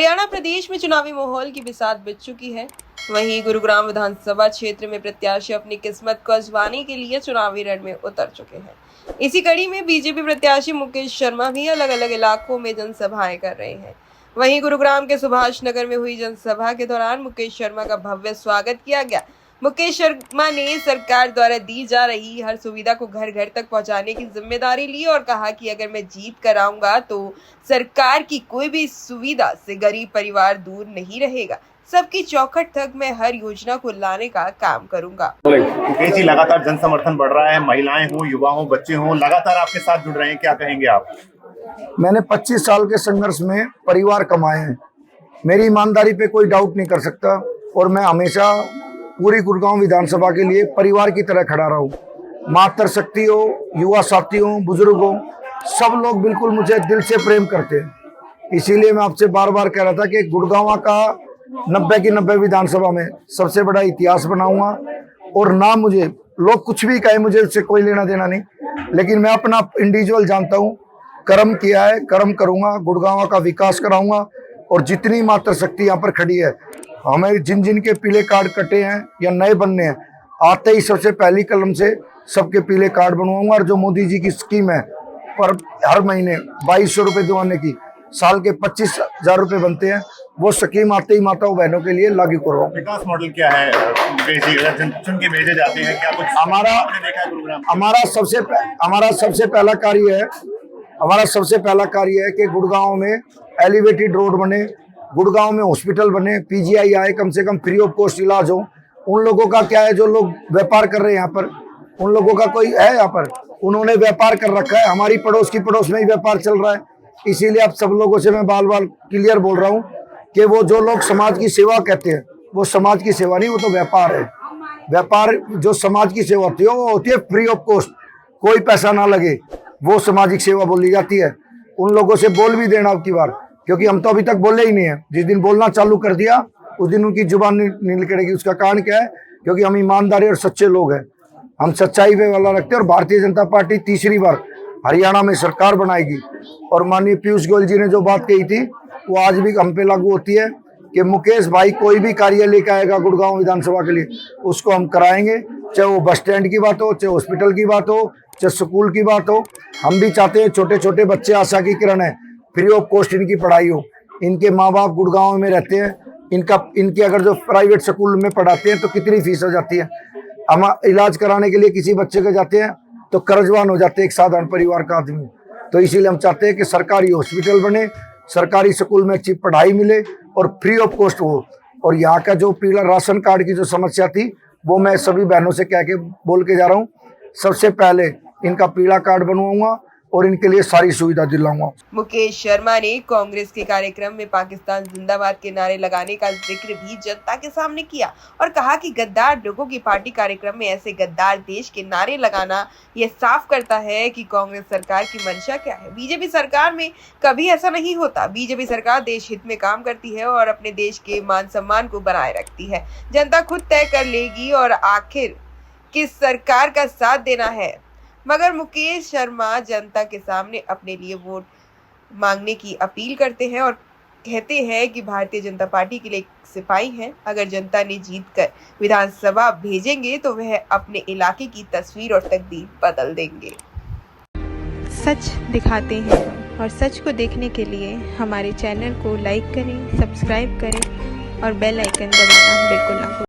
हरियाणा प्रदेश में चुनावी माहौल की बिसात बज चुकी है। वहीं गुरुग्राम विधानसभा क्षेत्र में प्रत्याशी अपनी किस्मत को आजमाने के लिए चुनावी रण में उतर चुके हैं। इसी कड़ी में बीजेपी प्रत्याशी मुकेश शर्मा भी अलग अलग इलाकों में जनसभाएं कर रहे हैं। वहीं गुरुग्राम के सुभाष नगर में हुई जनसभा के दौरान मुकेश शर्मा का भव्य स्वागत किया गया। मुकेश शर्मा ने सरकार द्वारा दी जा रही हर सुविधा को घर घर तक पहुंचाने की जिम्मेदारी ली और कहा कि अगर मैं जीत कर आऊंगा तो सरकार की कोई भी सुविधा से गरीब परिवार दूर नहीं रहेगा। सबकी चौखट तक मैं हर योजना को लाने का काम करूंगा। मुकेश जी, लगातार जन समर्थन बढ़ रहा है, महिलाएं हो, युवा हो, बच्चे हो, लगातार आपके साथ जुड़ रहे हैं, क्या कहेंगे आप? मैंने 25 साल के संघर्ष में परिवार कमाए हैं। मेरी ईमानदारी पे कोई डाउट नहीं कर सकता और मैं हमेशा पूरी गुरुग्राम विधानसभा के लिए परिवार की तरह खड़ा रहा हूँ। मातृशक्ति हो, युवा साथी हो, बुजुर्ग हो, सब लोग बिल्कुल मुझे दिल से प्रेम करते हैं। इसीलिए मैं आपसे बार बार कह रहा था कि गुरुग्राम का 90 की 90 विधानसभा में सबसे बड़ा इतिहास बनाऊंगा। और ना मुझे लोग कुछ भी कहे, मुझे उससे कोई लेना देना नहीं, लेकिन मैं अपना इंडिविजुअल जानता हूँ, कर्म किया है, कर्म करूंगा, गुड़गांव का विकास कराऊंगा। और जितनी मातृशक्ति यहाँ पर खड़ी है, हमें जिन जिन के पीले कार्ड कटे हैं या नए बनने हैं, आते ही सबसे पहली कलम से सबके पीले कार्ड बनवाऊंगा। और जो मोदी जी की स्कीम है पर हर महीने 2200 रुपये दिवाने की, साल के 25,000 रुपये बनते हैं, वो स्कीम आते ही माताओं बहनों के लिए लागू करो। विकास मॉडल क्या है चुन के भेजे जाते हैं, क्या कुछ हमारा सबसे पहला कार्य है कि गुड़गांव में एलिवेटेड रोड बने, गुड़गांव में हॉस्पिटल बने, पीजीआई आए, कम से कम फ्री ऑफ कॉस्ट इलाज हो। उन लोगों का क्या है जो लोग व्यापार कर रहे हैं यहाँ पर, उन लोगों का कोई है यहाँ पर, उन्होंने व्यापार कर रखा है। हमारी पड़ोस की पड़ोस में ही व्यापार चल रहा है। इसीलिए आप सब लोगों से मैं बाल बाल क्लियर बोल रहा हूँ कि वो जो लोग समाज की सेवा कहते हैं, वो समाज की सेवा नहीं, वो तो व्यापार है। व्यापार जो समाज की सेवा होती है वो होती है फ्री ऑफ कॉस्ट, कोई पैसा ना लगे, वो सामाजिक सेवा बोली जाती है। उन लोगों से बोल भी देना अब की बार, क्योंकि हम तो अभी तक बोले ही नहीं है। जिस दिन बोलना चालू कर दिया उस दिन उनकी जुबान नहीं निकलेगी। उसका कारण क्या है? क्योंकि हम ईमानदारी और सच्चे लोग हैं, हम सच्चाई पे वाला रखते हैं। और भारतीय जनता पार्टी तीसरी बार हरियाणा में सरकार बनाएगी। और माननीय पीयूष गोयल जी ने जो बात कही थी वो आज भी हम पे लागू होती है कि मुकेश भाई कोई भी कार्य लेकर आएगा गुड़गांव विधानसभा के लिए, उसको हम कराएंगे। चाहे वो बस स्टैंड की बात हो, चाहे हॉस्पिटल की बात हो, चाहे स्कूल की बात हो। हम भी चाहते हैं छोटे छोटे बच्चे, आशा की किरण है, फ्री ऑफ कॉस्ट इनकी पढ़ाई हो। इनके माँ बाप गुड़गांव में रहते हैं, इनकी अगर जो प्राइवेट स्कूल में पढ़ाते हैं तो कितनी फीस हो जाती है। हम इलाज कराने के लिए किसी बच्चे के जाते हैं तो कर्जवान हो जाते हैं एक साधारण परिवार का आदमी। तो इसीलिए हम चाहते हैं कि सरकारी हॉस्पिटल बने, सरकारी स्कूल में अच्छी पढ़ाई मिले और फ्री ऑफ कॉस्ट हो। और यहाँ का जो पीला राशन कार्ड की जो समस्या थी वो मैं सभी बहनों से कह के बोल के जा रहा हूँ, सबसे पहले इनका पीला कार्ड बनवाऊंगा और इनके लिए सारी सुविधा दिलाऊंगा। मुकेश शर्मा ने कांग्रेस के कार्यक्रम में पाकिस्तान जिंदाबाद के नारे लगाने का जिक्र भी जनता के सामने किया और कहा कि गद्दार लोगों की पार्टी कार्यक्रम में ऐसे गद्दार देश के नारे लगाना यह साफ करता है कि कांग्रेस सरकार की मंशा क्या है। बीजेपी सरकार में कभी ऐसा नहीं होता। बीजेपी सरकार देश हित में काम करती है और अपने देश के मान सम्मान को बनाए रखती है। जनता खुद तय कर लेगी और आखिर किस सरकार का साथ देना है। मगर मुकेश शर्मा जनता के सामने अपने लिए वोट मांगने की अपील करते हैं और कहते हैं कि भारतीय जनता पार्टी के लिए एक सिपाही हैं। अगर जनता ने जीत कर विधानसभा भेजेंगे तो वह अपने इलाके की तस्वीर और तकदीर बदल देंगे। सच दिखाते हैं और सच को देखने के लिए हमारे चैनल को लाइक करें, सब्सक्राइब करें और बेल आइकन दबाना बिल्कुल ना भूलें।